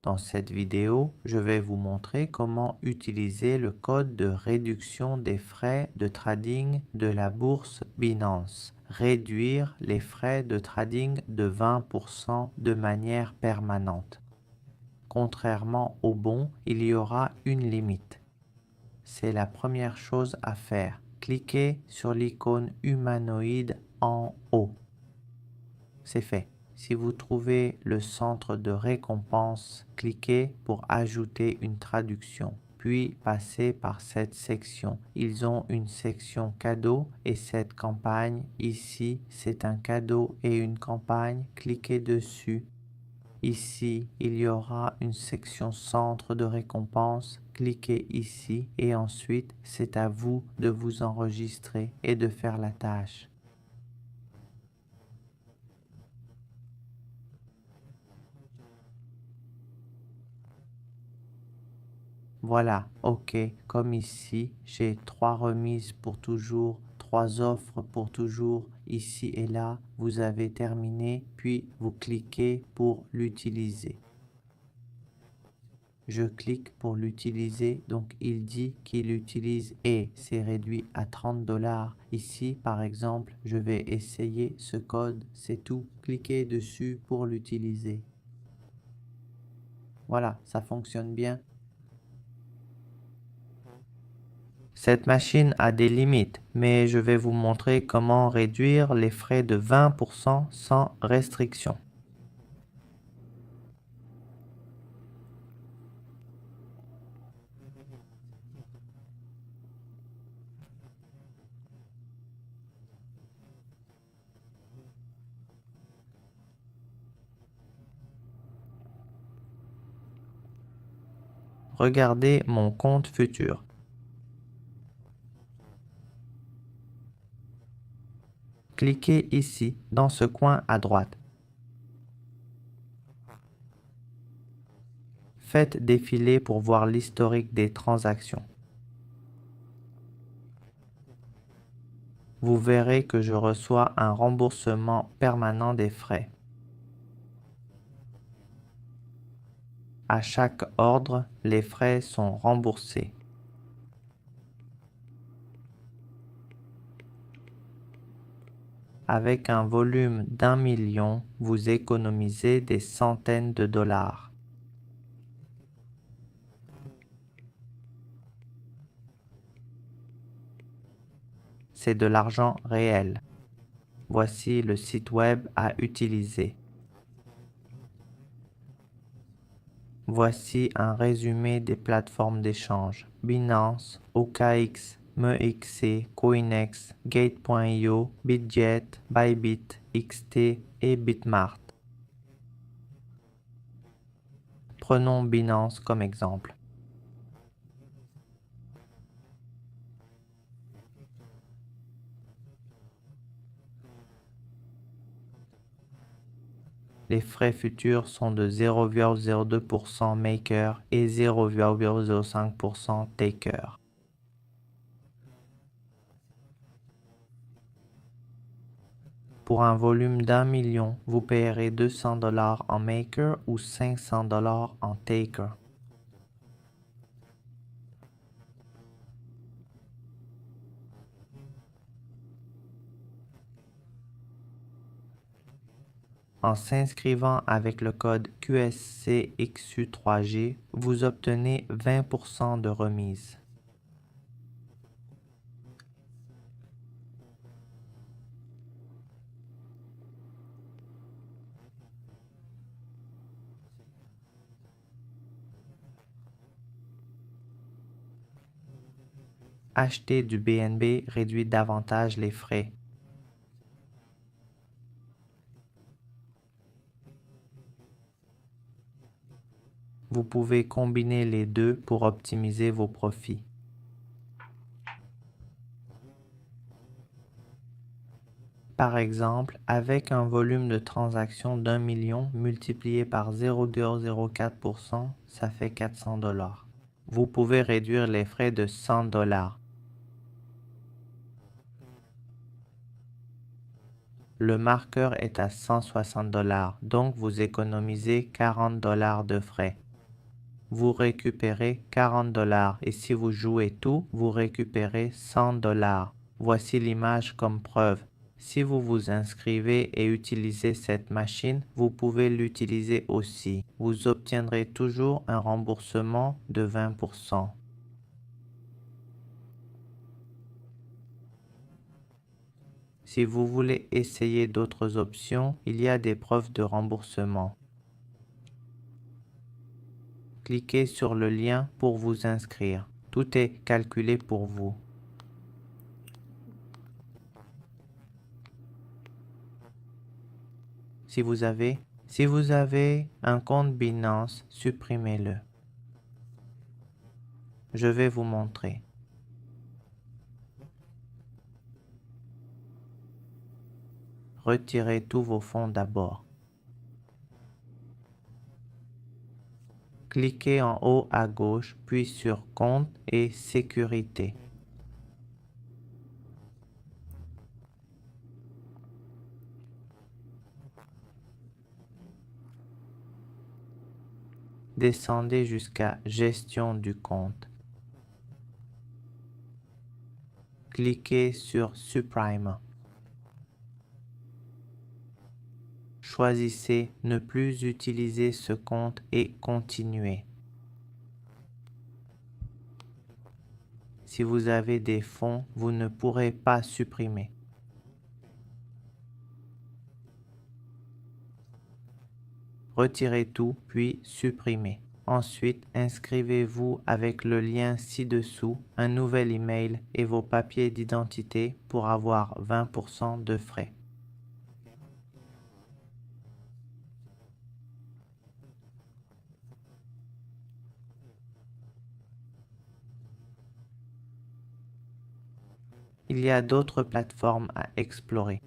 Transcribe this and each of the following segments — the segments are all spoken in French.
Dans cette vidéo, je vais vous montrer comment utiliser le code de réduction des frais de trading de la bourse Binance. Réduire les frais de trading de 20% de manière permanente. Contrairement au bon, il y aura une limite. C'est la première chose à faire. Cliquez sur l'icône humanoïde en haut. C'est fait. Si vous trouvez le centre de récompense, cliquez pour ajouter une traduction, puis passez par cette section. Ils ont une section cadeau et cette campagne ici, c'est un cadeau et une campagne. Cliquez dessus. Ici, il y aura une section centre de récompense. Cliquez ici et ensuite, c'est à vous de vous enregistrer et de faire la tâche. Voilà, ok, comme ici, j'ai 3 remises pour toujours, 3 offres pour toujours, ici et là, vous avez terminé, puis vous cliquez pour l'utiliser. Je clique pour l'utiliser, donc il dit qu'il utilise et c'est réduit à 30 $. Ici, par exemple, je vais essayer ce code, c'est tout. Cliquez dessus pour l'utiliser. Voilà, ça fonctionne bien. Cette machine a des limites, mais je vais vous montrer comment réduire les frais de 20% sans restriction. Regardez mon compte futur. Cliquez ici, dans ce coin à droite. Faites défiler pour voir l'historique des transactions. Vous verrez que je reçois un remboursement permanent des frais. À chaque ordre, les frais sont remboursés. Avec un volume d'1 million, vous économisez des centaines de dollars. C'est de l'argent réel. Voici le site web à utiliser. Voici un résumé des plateformes d'échange. Binance, OKX, MEXC, Coinex, Gate.io, Bitget, Bybit, XT et Bitmart. Prenons Binance comme exemple. Les frais futurs sont de 0,02% maker et 0,05% taker. Pour un volume d'1 million, vous payerez 200 $ en maker ou 500 $ en taker. En s'inscrivant avec le code QSCXU3G, vous obtenez 20% de remise. Acheter du BNB réduit davantage les frais. Vous pouvez combiner les deux pour optimiser vos profits. Par exemple, avec un volume de transaction d'1 million multiplié par 0,04%, ça fait 400 $. Vous pouvez réduire les frais de 100 $. Le marqueur est à 160 $, donc vous économisez 40 $ de frais. vous récupérez 40 $. Et si vous jouez tout, vous récupérez 100 $. Voici l'image comme preuve. Si vous vous inscrivez et utilisez cette machine, vous pouvez l'utiliser aussi. Vous obtiendrez toujours un remboursement de 20%. Si vous voulez essayer d'autres options, il y a des preuves de remboursement. Cliquez sur le lien pour vous inscrire. Tout est calculé pour vous. Si vous avez un compte Binance, supprimez-le. Je vais vous montrer. Retirez tous vos fonds d'abord. Cliquez en haut à gauche, puis sur Compte et Sécurité. Descendez jusqu'à Gestion du compte. Cliquez sur Supprime. Choisissez Ne plus utiliser ce compte et continuez. Si vous avez des fonds, vous ne pourrez pas supprimer. Retirez tout, puis supprimez. Ensuite, inscrivez-vous avec le lien ci-dessous, un nouvel email et vos papiers d'identité pour avoir 20% de frais. Il y a d'autres plateformes à explorer.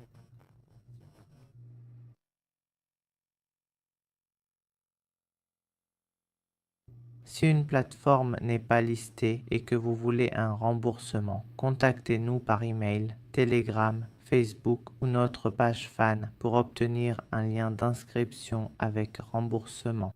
Si une plateforme n'est pas listée et que vous voulez un remboursement, contactez-nous par email, Telegram, Facebook ou notre page fan pour obtenir un lien d'inscription avec remboursement.